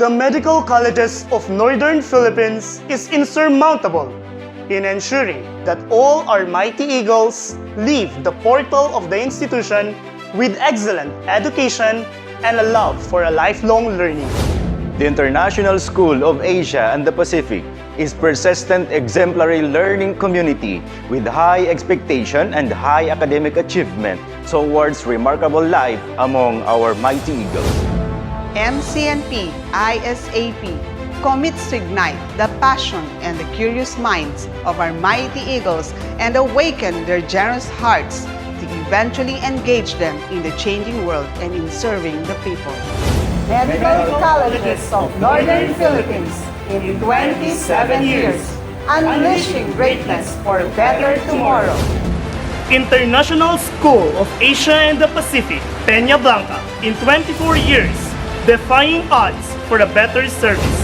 The medical colleges of Northern Philippines is insurmountable in ensuring that all our mighty eagles leave the portal of the institution with excellent education and a love for a lifelong learning. The International School of Asia and the Pacific is persistent exemplary learning community with high expectation and high academic achievement towards remarkable life among our mighty eagles. MCNP-ISAP commits to ignite the passion and the curious minds of our mighty eagles and awaken their generous hearts to eventually engage them in the changing world and in serving the people. Medical Colleges of Northern Philippines in 27 years, unleashing greatness for a better tomorrow. International School of Asia and the Pacific, Peña Blanca, in 24 years, defying odds for a better service.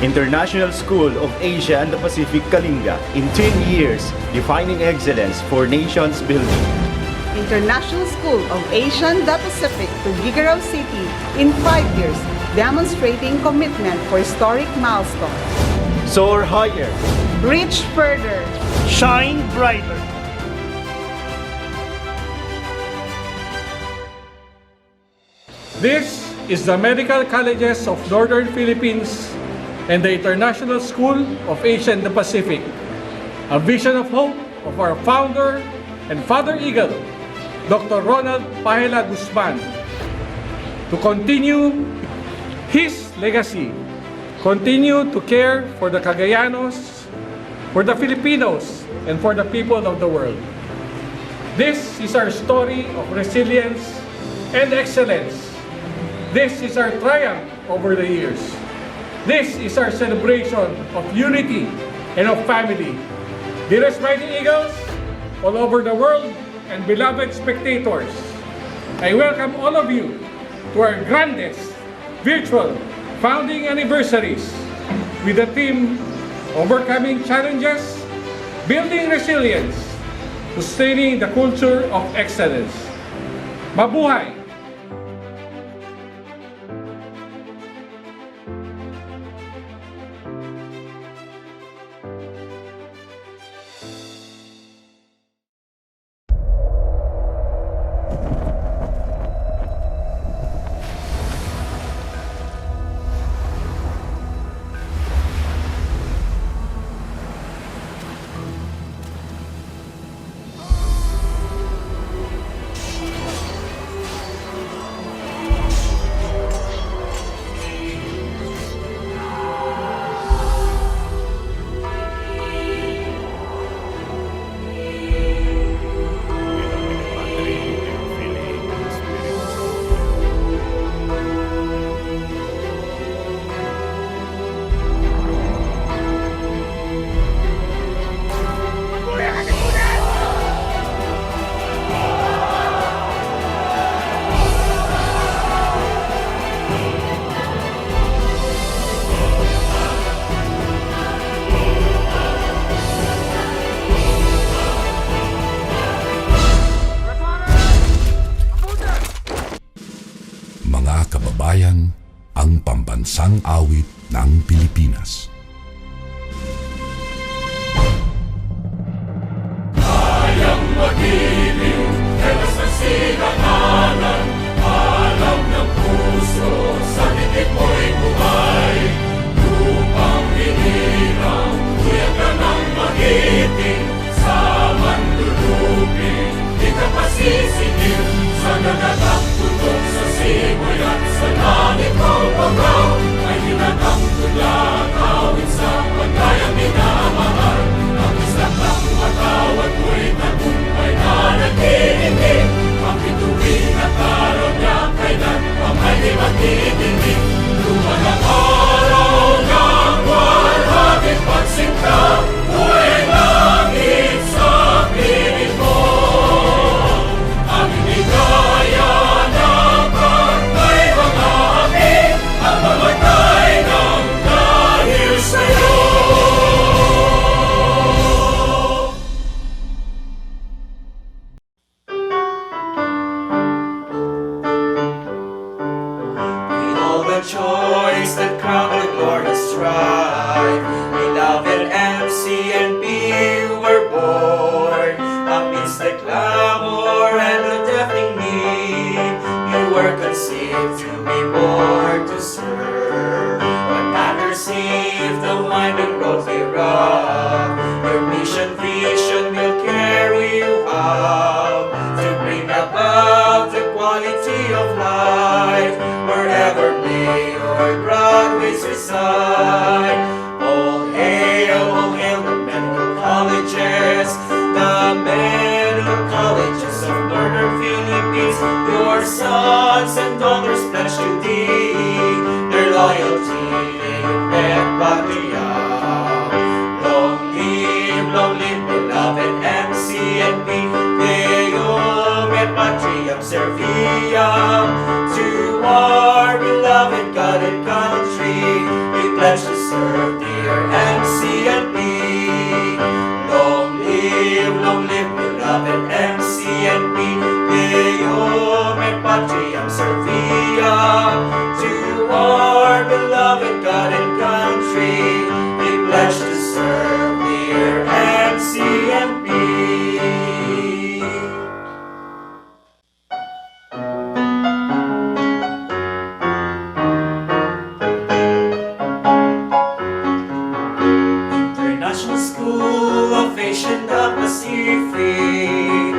International School of Asia and the Pacific, Kalinga, in 10 years, defining excellence for nations building. International School of Asia and the Pacific to Gigarao City in 5 years, demonstrating commitment for historic milestones. Soar higher. Reach further. Shine brighter. This is the Medical Colleges of Northern Philippines and the International School of Asia and the Pacific, a vision of hope of our founder and Father Eagle, Dr. Ronald Pahela Guzman, to continue his legacy, continue to care for the Cagayanos, for the Filipinos, and for the people of the world. This is our story of resilience and excellence. This is our triumph over the years. This is our celebration of unity and of family. Dearest mighty eagles, all over the world, and beloved spectators, I welcome all of you to our grandest virtual founding anniversaries with the theme Overcoming Challenges, Building Resilience, Sustaining the Culture of Excellence. Mabuhay! Kababayan, ang pambansang awit ng Pilipinas. Kayang magiliw, telas ng sinakalan, alam ng puso, sa dikit mo'y buhay. Lupang hinirang, kuya ka ng magiting, sa manluluping, di ka pasisikin, sa nagatak tutok sa simoy at sa langit mo pagaw, ay hinatang tulakaw. strive. Beloved MCNP, you were born amidst the clamor and the deafening need. You were conceived to be born to serve. What matters if the winding road be rough? Your mission vision will carry you out to bring about the quality of life wherever may your graduates reside. All hail the medical colleges, the medical colleges of Northern Philippines. Your sons and daughters pledge to thee their loyalty, and patria. Long live, beloved MCNP, Deum et Patriam Serviam. To our beloved God and country, we pledge to serve dear MCNP. Long live, beloved MCNP, Deum et Patriam Serviam. To our beloved God and country, we pledge to serve dear MCNP. International School of Asia and the Pacific,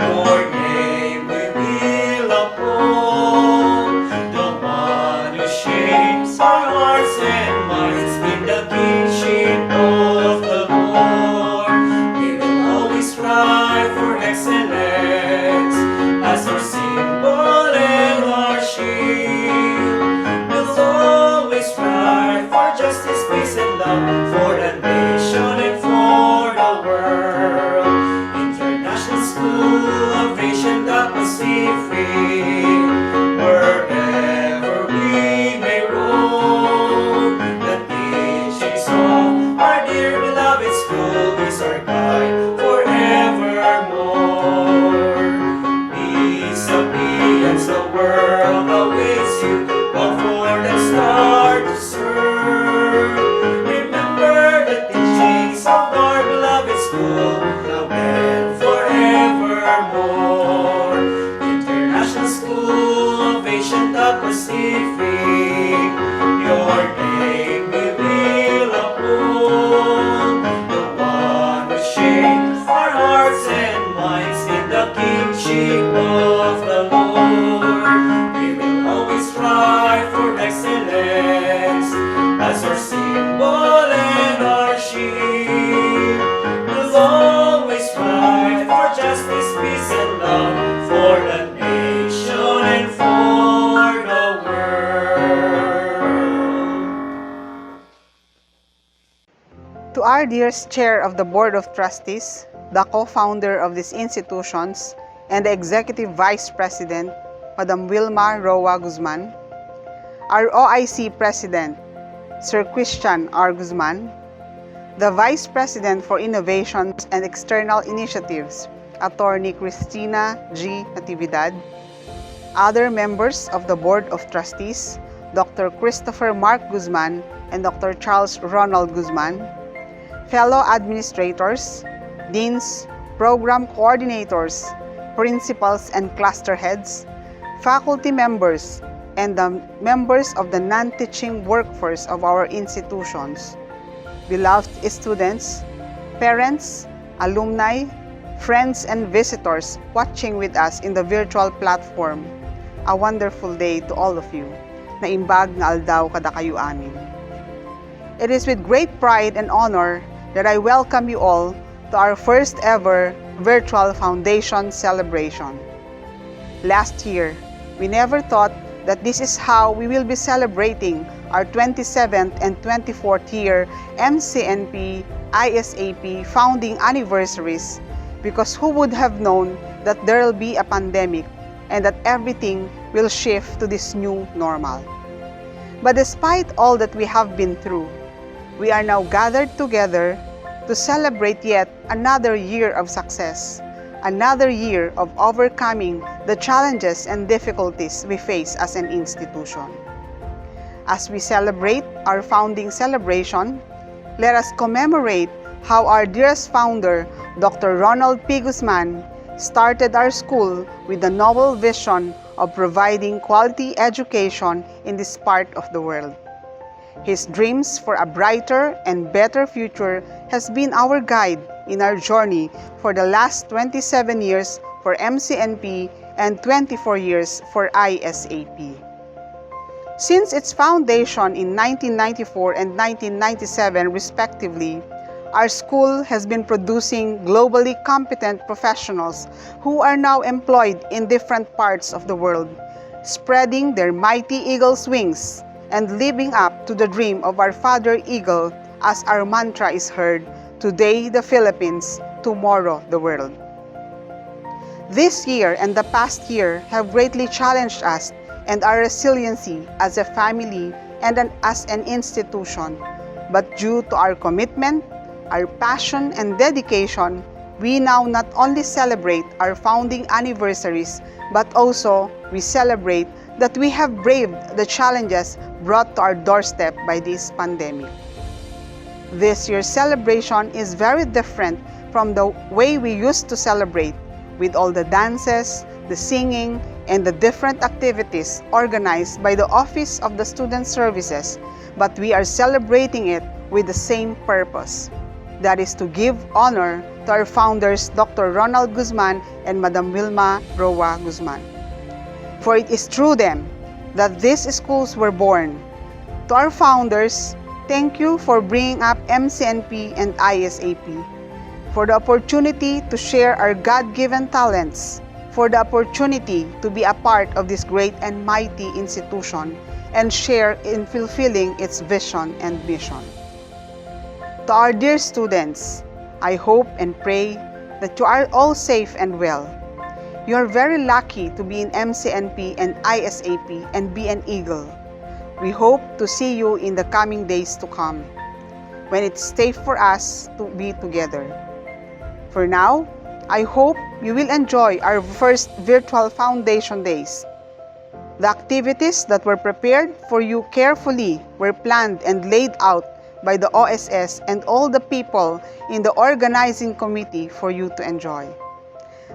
your name we will uphold. The one who shapes our hearts and minds in the kingship of the Lord. We will always strive for excellence as our symbol and our shield. We'll always strive for justice, peace, and love for the nation and for the world. International School of Asia and the Pacific, wherever we may roam, the teachings of our dear beloved school is our guide forevermore. ISAP as the world awaits you, go forth and start to serve. Remember the teachings of our beloved school, now and forevermore. International School of Asia and the Pacific, your name we will uphold. The one who shapes our hearts and minds in the kingship of the Lord. We will always strive for excellence as our symbol and our shield. We'll always strive for justice, peace, and love for the nation and for the world. To our dearest Chair of the Board of Trustees, the co-founder of these institutions, and the Executive Vice President, Madam Wilma Roa Guzman, our OIC President, Sir Christian R. Guzman, the Vice President for Innovations and External Initiatives, Attorney Cristina G. Natividad, other members of the Board of Trustees, Dr. Christopher Mark Guzman and Dr. Charles Ronald Guzman, fellow administrators, deans, program coordinators, principals and cluster heads, faculty members, and the members of the non-teaching workforce of our institutions, beloved students, parents, alumni, friends, and visitors watching with us in the virtual platform. A wonderful day to all of you. Naimbag nga aldaw kada kayo amin. It is with great pride and honor that I welcome you all to our first ever virtual foundation celebration. Last year, we never thought that this is how we will be celebrating our 27th and 24th year MCNP-ISAP founding anniversaries, because who would have known that there will be a pandemic and that everything will shift to this new normal. But despite all that we have been through, we are now gathered together to celebrate yet another year of success, another year of overcoming the challenges and difficulties we face as an institution. As we celebrate our founding celebration, let us commemorate how our dearest founder, Dr. Ronald P. Guzman, started our school with the noble vision of providing quality education in this part of the world. His dreams for a brighter and better future has been our guide in our journey for the last 27 years for MCNP and 24 years for ISAP. Since its foundation in 1994 and 1997 respectively, our school has been producing globally competent professionals who are now employed in different parts of the world, spreading their mighty eagle's wings and living up to the dream of our Father Eagle as our mantra is heard, today the Philippines, tomorrow the world. This year and the past year have greatly challenged us and our resiliency as a family and as an institution. But due to our commitment, our passion and dedication, we now not only celebrate our founding anniversaries, but also we celebrate that we have braved the challenges brought to our doorstep by this pandemic. This year's celebration is very different from the way we used to celebrate, with all the dances, the singing, and the different activities organized by the Office of the Student Services, but we are celebrating it with the same purpose. That is to give honor to our founders, Dr. Ronald Guzman and Madam Wilma Roa Guzman. For it is through them that these schools were born. To our founders, thank you for bringing up MCNP and ISAP, for the opportunity to share our God-given talents, for the opportunity to be a part of this great and mighty institution and share in fulfilling its vision and mission. To our dear students, I hope and pray that you are all safe and well. You are very lucky to be in MCNP and ISAP and be an Eagle. We hope to see you in the coming days to come, when it's safe for us to be together. For now, I hope you will enjoy our first virtual foundation days. The activities that were prepared for you carefully were planned and laid out by the OSS and all the people in the organizing committee for you to enjoy.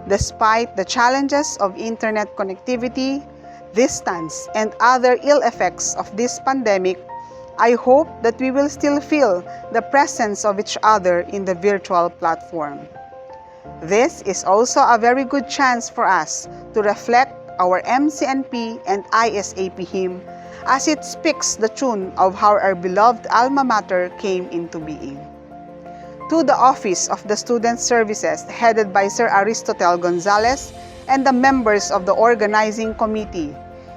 Despite the challenges of internet connectivity, distance, and other ill effects of this pandemic, I hope that we will still feel the presence of each other in the virtual platform. This is also a very good chance for us to reflect our MCNP and ISAP hymn as it speaks the tune of how our beloved alma mater came into being. To the Office of the Student Services headed by Sir Aristotel Gonzalez and the members of the organizing committee,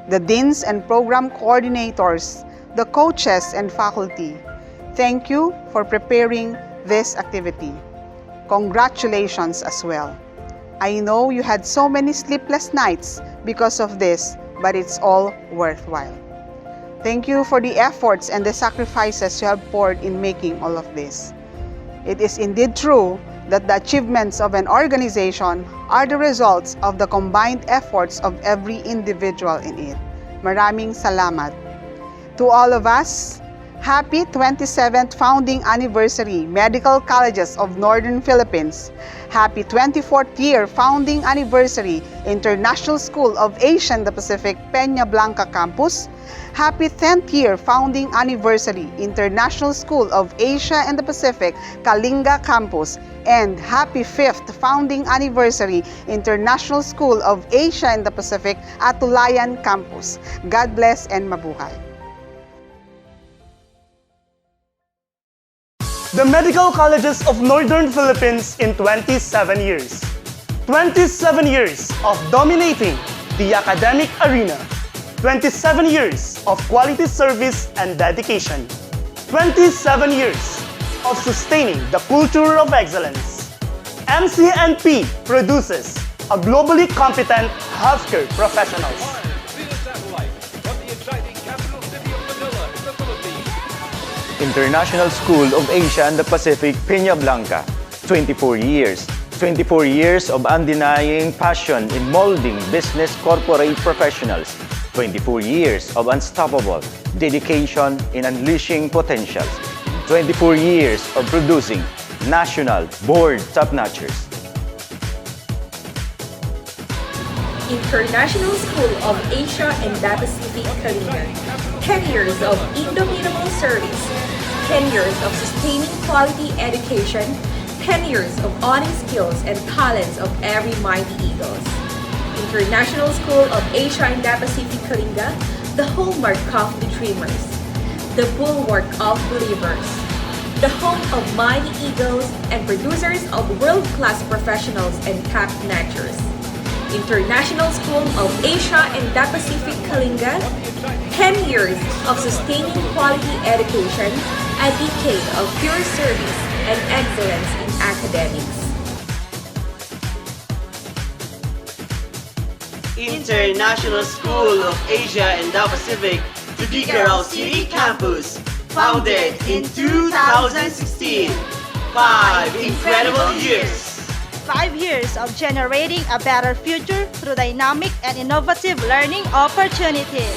the deans and program coordinators, the coaches and faculty, thank you for preparing this activity. Congratulations as well. I know you had so many sleepless nights because of this, but it's all worthwhile. Thank you for the efforts and the sacrifices you have poured in making all of this. It is indeed true that the achievements of an organization are the results of the combined efforts of every individual in it. Maraming salamat. To all of us, happy 27th Founding Anniversary, Medical Colleges of Northern Philippines. Happy 24th year Founding Anniversary, International School of Asia and the Pacific, Peña Blanca Campus. Happy 10th year Founding Anniversary, International School of Asia and the Pacific, Kalinga Campus. And happy 5th Founding Anniversary, International School of Asia and the Pacific, Atulayan Campus. God bless and mabuhay. The Medical Colleges of Northern Philippines in 27 years. 27 years of dominating the academic arena. 27 years of quality service and dedication. 27 years of sustaining the culture of excellence. MCNP produces a globally competent healthcare professionals. International School of Asia and the Pacific, Peña Blanca. 24 years. 24 years of undenying passion in molding business corporate professionals. 24 years of unstoppable dedication in unleashing potentials. 24 years of producing national board top-notchers. International School of Asia and the Pacific Kalinga. 10 years of indomitable service. 10 years of sustaining quality education. 10 years of owning skills and talents of every mighty Eagles. International School of Asia and the Pacific Kalinga, the hallmark of the dreamers, the bulwark of believers, the home of mighty Eagles and producers of world-class professionals and top-notchers. International School of Asia and the Pacific Kalinga, 10 years of sustaining quality education, a decade of pure service and excellence in academics. International School of Asia and the Pacific, Tuguegarao City Campus, founded in 2016. 5 incredible years. 5 years of generating a better future through dynamic and innovative learning opportunities.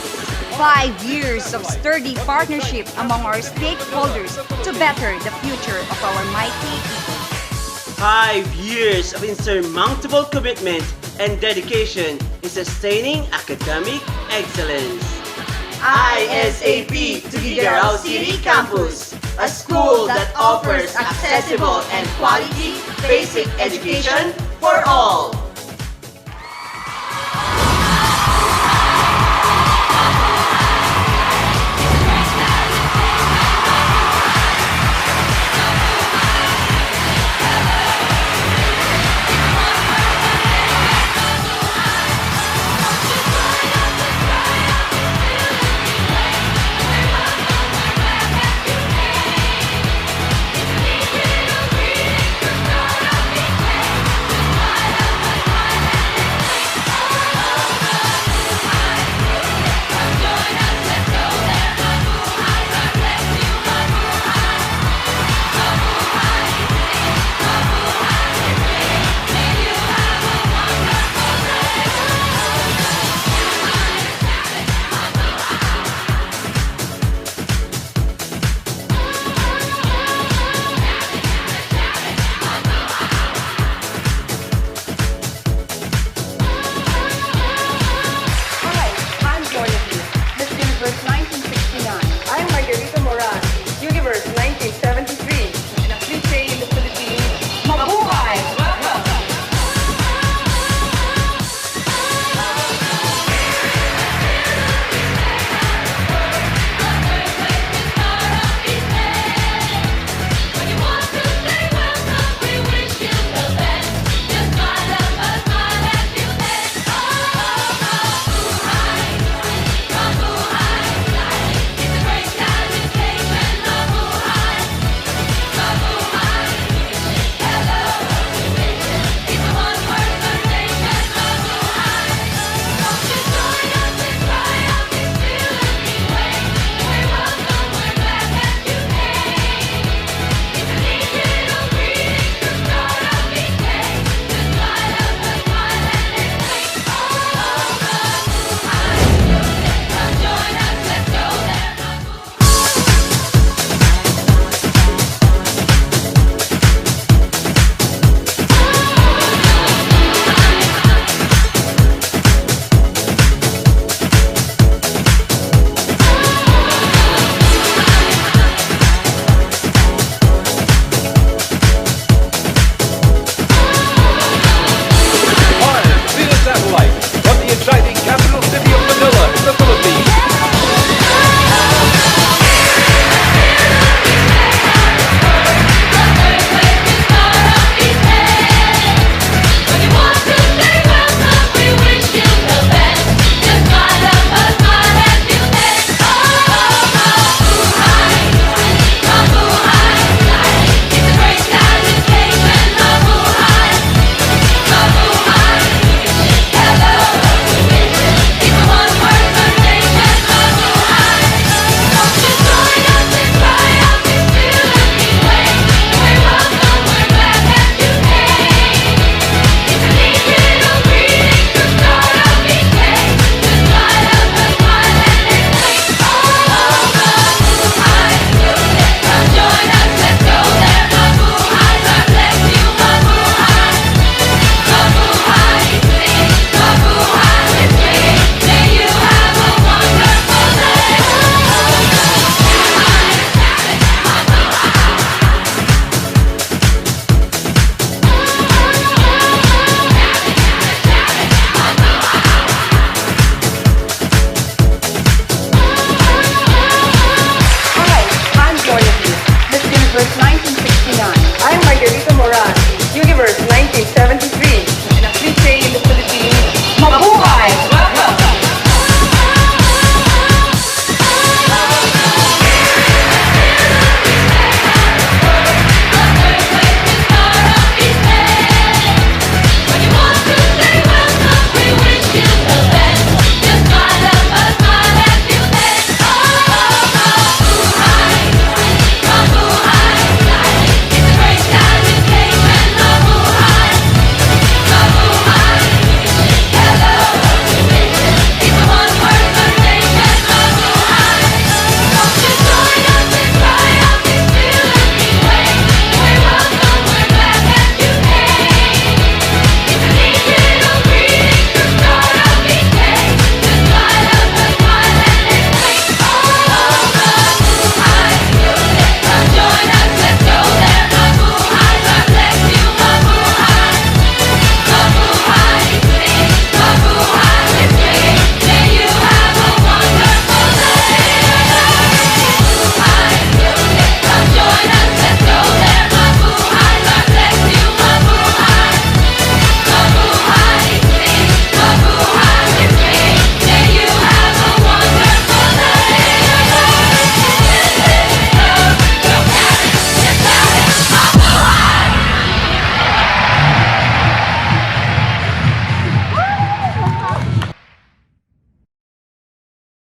5 years of sturdy partnership among our stakeholders to better the future of our mighty Eagles. 5 years of insurmountable commitment and dedication in sustaining academic excellence. ISAP Tuguegarao City Campus, a school that offers accessible and quality basic education for all.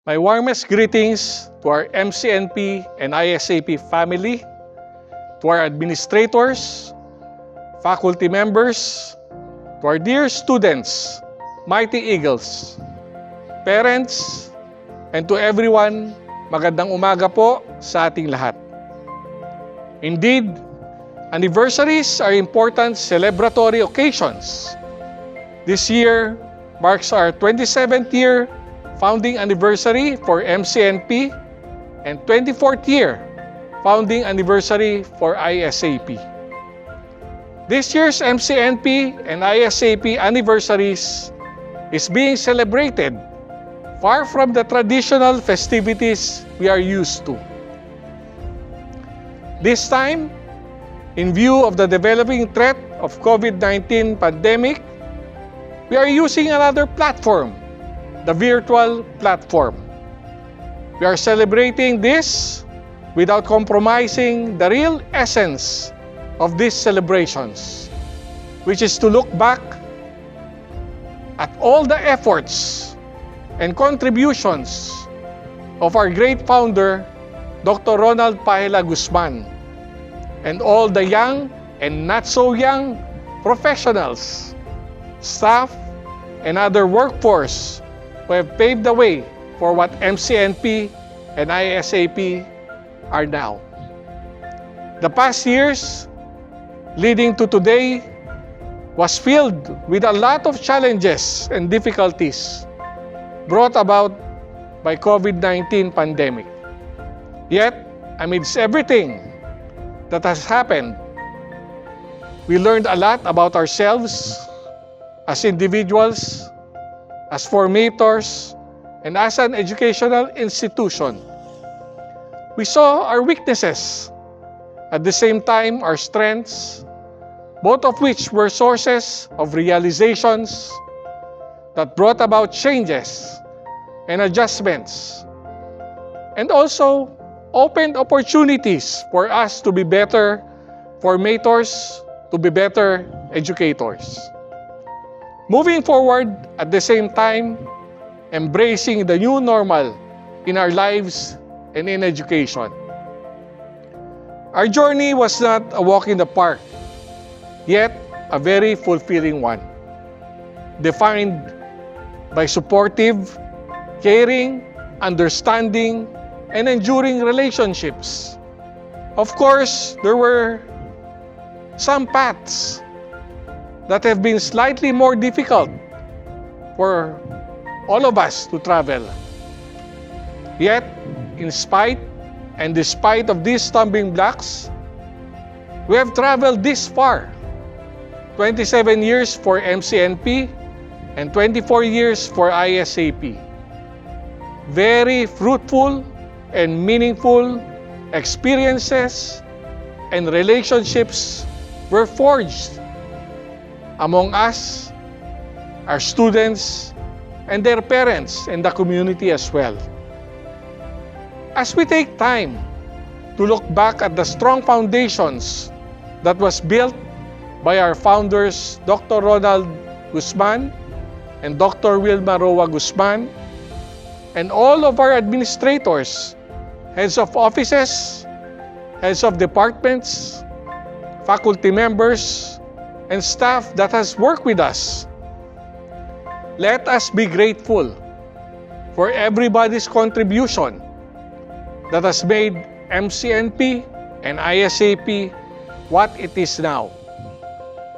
My warmest greetings to our MCNP and ISAP family, to our administrators, faculty members, to our dear students, Mighty Eagles, parents, and to everyone, magandang umaga po sa ating lahat. Indeed, anniversaries are important celebratory occasions. This year marks our 27th year founding anniversary for MCNP and 24th year founding anniversary for ISAP. This year's MCNP and ISAP anniversaries is being celebrated far from the traditional festivities we are used to. This time, in view of the developing threat of COVID-19 pandemic, we are using another platform, the virtual platform. We are celebrating this without compromising the real essence of these celebrations, which is to look back at all the efforts and contributions of our great founder, Dr. Ronald Paella Guzman, and all the young and not so young professionals, staff, and other workforce who have paved the way for what MCNP and ISAP are now. The past years leading to today was filled with a lot of challenges and difficulties brought about by COVID-19 pandemic. Yet, amidst everything that has happened, we learned a lot about ourselves as individuals, as formators, and as an educational institution. We saw our weaknesses, at the same time our strengths, both of which were sources of realizations that brought about changes and adjustments, and also opened opportunities for us to be better formators, to be better educators. Moving forward, at the same time, embracing the new normal in our lives and in education. Our journey was not a walk in the park, yet a very fulfilling one, defined by supportive, caring, understanding, and enduring relationships. Of course, there were some paths that have been slightly more difficult for all of us to travel. Yet, in spite and despite of these stumbling blocks, we have traveled this far. 27 years for MCNP and 24 years for ISAP. Very fruitful and meaningful experiences and relationships were forged among us, our students, and their parents and the community as well. As we take time to look back at the strong foundations that was built by our founders, Dr. Ronald Guzman and Dr. Wilma Roa Guzman, and all of our administrators, heads of offices, heads of departments, faculty members, and staff that has worked with us. Let us be grateful for everybody's contribution that has made MCNP and ISAP what it is now,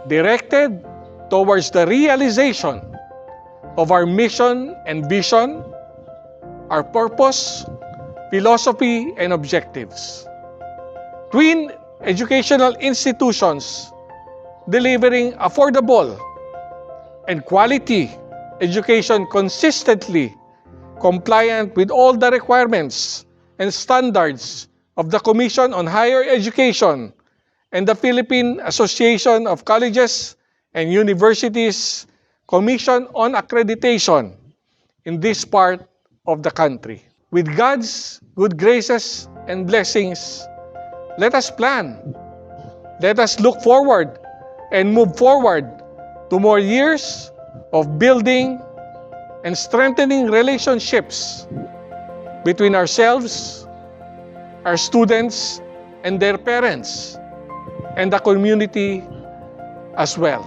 directed towards the realization of our mission and vision, our purpose, philosophy, and objectives. Twin educational institutions delivering affordable and quality education consistently compliant with all the requirements and standards of the Commission on Higher Education and the Philippine Association of Colleges and Universities Commission on Accreditation in this part of the country. With God's good graces and blessings, let us plan. Let us look forward and move forward to more years of building and strengthening relationships between ourselves, our students, and their parents, and the community as well.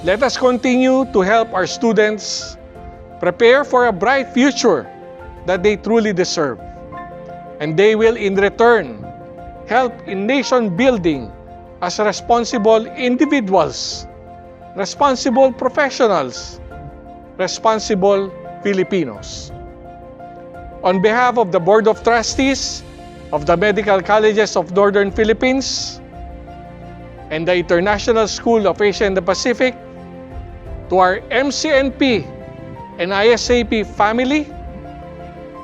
Let us continue to help our students prepare for a bright future that they truly deserve. And they will in return help in nation building as responsible individuals, responsible professionals, responsible Filipinos. On behalf of the Board of Trustees of the Medical Colleges of Northern Philippines and the International School of Asia and the Pacific, to our MCNP and ISAP family,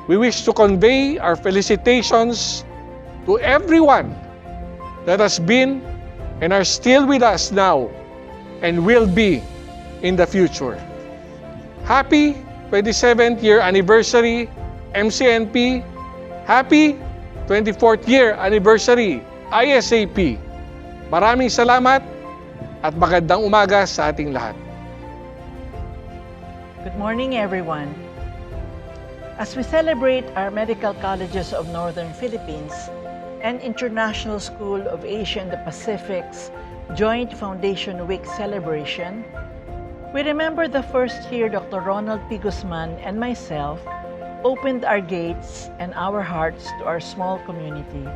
we wish to convey our felicitations to everyone that has been and are still with us now and will be in the future. Happy 27th year anniversary, MCNP. Happy 24th year anniversary, ISAP. Maraming salamat at magandang umaga sa ating lahat. Good morning, everyone. As we celebrate our Medical Colleges of Northern Philippines and International School of Asia and the Pacific's Joint Foundation Week celebration, we remember the first year Dr. Ronald P. Guzman and myself opened our gates and our hearts to our small community.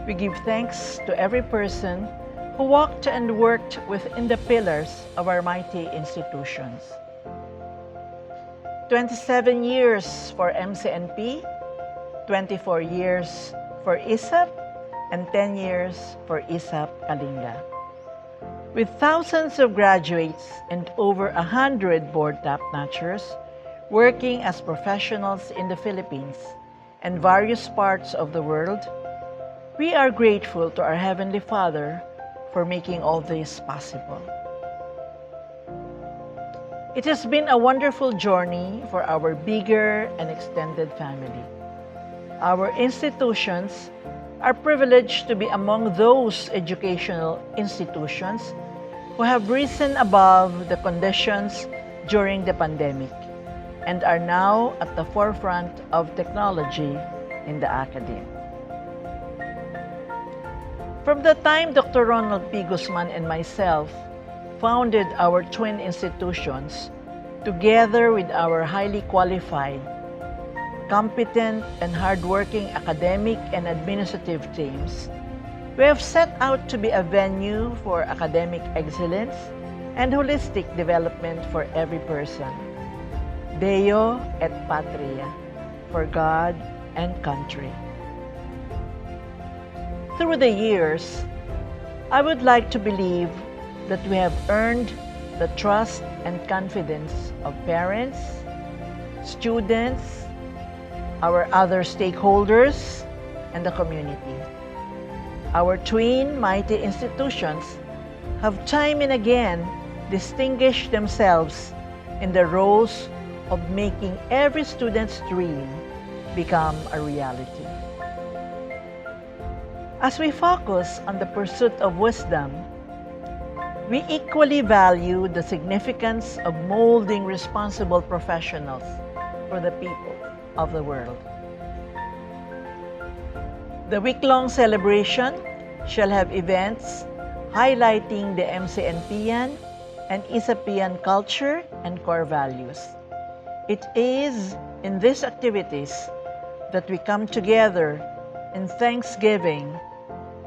We give thanks to every person who walked and worked within the pillars of our mighty institutions. 27 years for MCNP, 24 years for ISAP, and 10 years for ISAP Kalinga. With thousands of graduates and over 100 board top-notchers working as professionals in the Philippines and various parts of the world, we are grateful to our Heavenly Father for making all this possible. It has been a wonderful journey for our bigger and extended family. Our institutions are privileged to be among those educational institutions who have risen above the conditions during the pandemic and are now at the forefront of technology in the academy. From the time Dr. Ronald P. Guzman and myself founded our twin institutions, together with our highly qualified, competent, and hardworking academic and administrative teams, we have set out to be a venue for academic excellence and holistic development for every person. Deo et Patria, for God and country. Through the years, I would like to believe that we have earned the trust and confidence of parents, students, our other stakeholders, and the community. Our twin mighty institutions have time and again distinguished themselves in the roles of making every student's dream become a reality. As we focus on the pursuit of wisdom, we equally value the significance of molding responsible professionals for the people of the world. The week-long celebration shall have events highlighting the MCNPian and ISAPian culture and core values. It is in these activities that we come together in thanksgiving,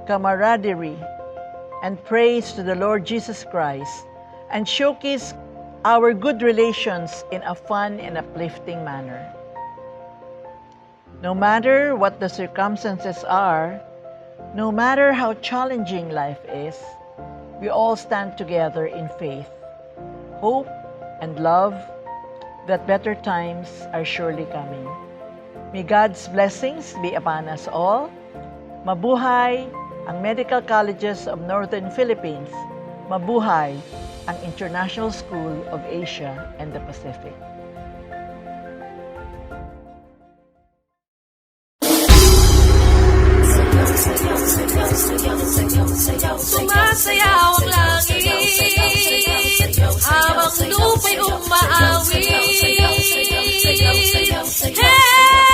camaraderie, and praise to the Lord Jesus Christ and showcase our good relations in a fun and uplifting manner. No matter what the circumstances are, no matter how challenging life is, we all stand together in faith, hope, and love that better times are surely coming. May God's blessings be upon us all. Mabuhay ang Medical Colleges of Northern Philippines. Mabuhay ang International School of Asia and the Pacific. Sumasayaw ang langit habang lupa'y umaawi. Hey!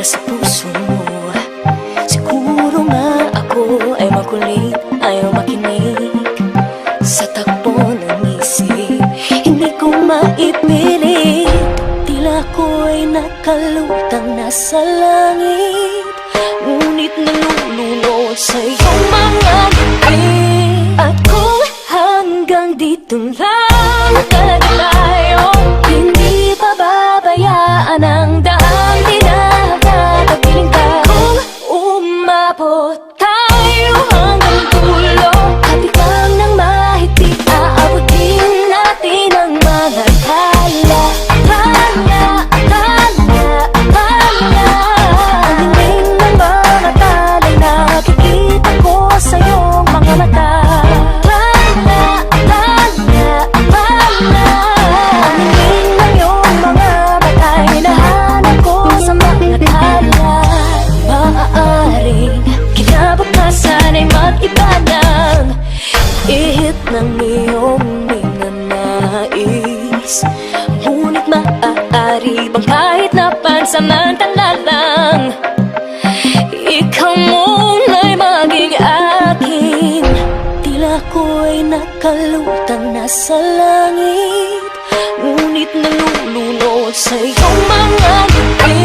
sa puso mo. Siguro nga ako ay makulit, ayaw makinig sa takbo ng isip. Hindi ko maipilit, tila ko'y nakalutang nasa langit, ngunit nalulunod sa iyong mga ngiti. At kung hanggang dito lang talaga tayo, hindi pababayaan ang daang tinatagpiling ka. Kung umabot tayo hanggang dulo, kapitan ng mahigpit, aabutin natin ang mga tala. Tala, tala, tala. Ang hingin ng mga tala'y nakikita ko sa iyong mga mata. Tala, tala, tala. Ang hingin ng iyong mga mata'y hinahanap ko sa mga tala. Maaaring kinabukasan ay mag-iba ng ihip ng iyong ninanais, ngunit maaari bang kahit na pansamantala lang, ikaw muna'y maging akin. Tila ko'y nakalutang nasa langit, ngunit nalulunod sa iyong mga ngiti.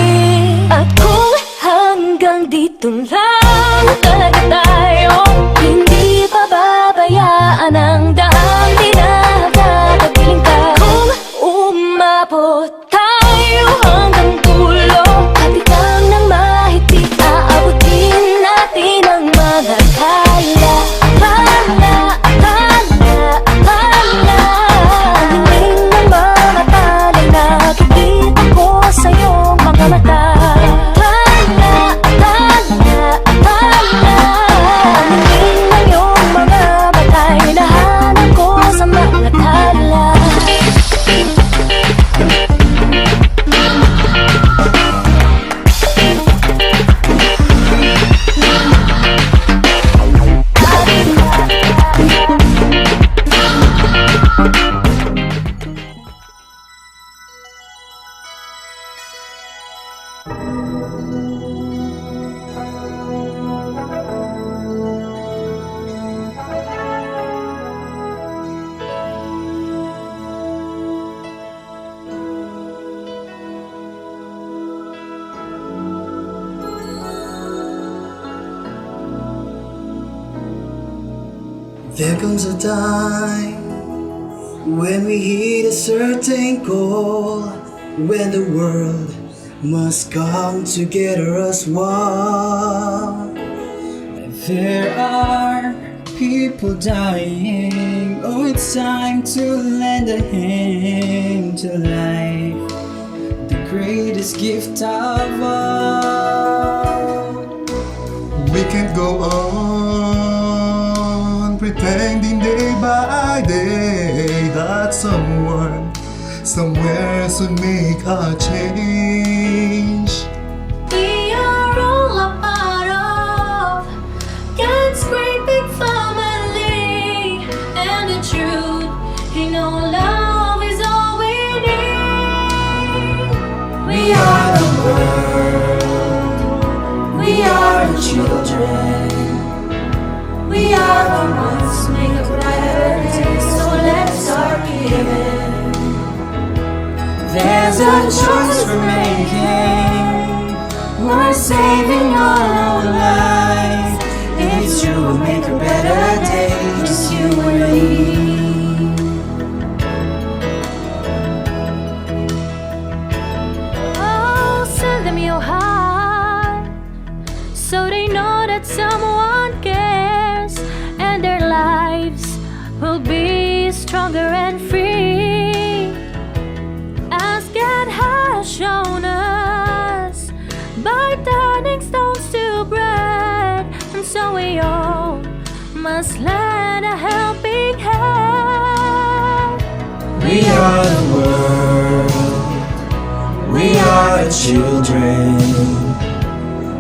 At kung hanggang dito lang talaga tayo, hindi pababayaan ang daang tinatagpiling ka. Kung umabot tayo hanggang dulo, kapitan ng mahigpit, aabutin natin ang mga tala. Tala, tala, tala. Ang hingin ng mga tala'y nakikita ko sa iyong mga mata. Tala, tala, tala. Ang hingin ng iyong mga mata'y hinahanap ko sa mga tala. There comes a time when we hit a certain goal, when the world must come together as one. There are people dying. Oh, it's time to lend a hand to life, the greatest gift of all. We can't go on pretending day by day that someone somewhere should make a change. We are all a part of God's great big family, and the truth, you know, love is all we need. We are the world, we are the children, we are the ones who make a brighter day, so let's start giving. There's a choice we're making. We're saving our own lives. It's true, we'll make a better day, just you and me. Oh, send them your heart, so they know that someone cares, and their lives will be stronger and free, as God has shown us by turning stones to bread. And so we all must lend a helping hand. We are the world, we are the children,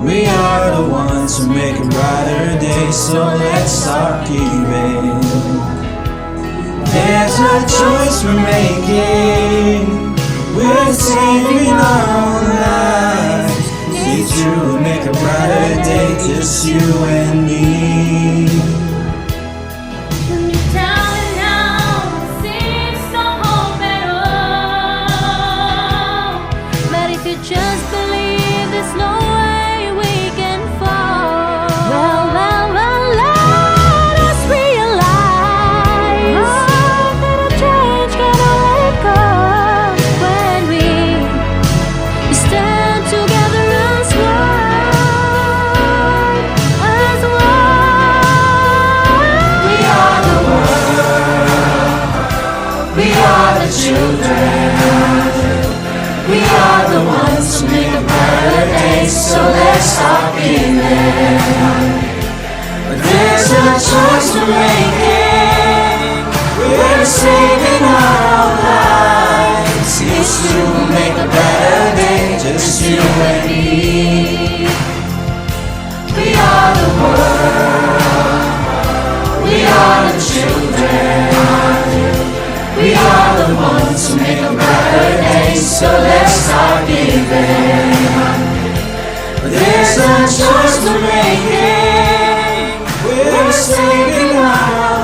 we are the ones who make a brighter day, so let's start giving. There's a choice we're making. We're saving our own lives. It's to make a brighter day, just you and me. Down and out, seems no hope at all. But if you just believe, there's no way we can fall. Well, let us realize that a change can only come when we stand together as one, as one. We are the world, we are the children, we are the ones who make a brighter day, so let's start giving. There's a choice we're making, we're saving our lives. It's to make a better day, just you and me. We are the world, we are the children, we are the ones who make a brighter day, so let's start giving. There's a choice we're making, we're saving our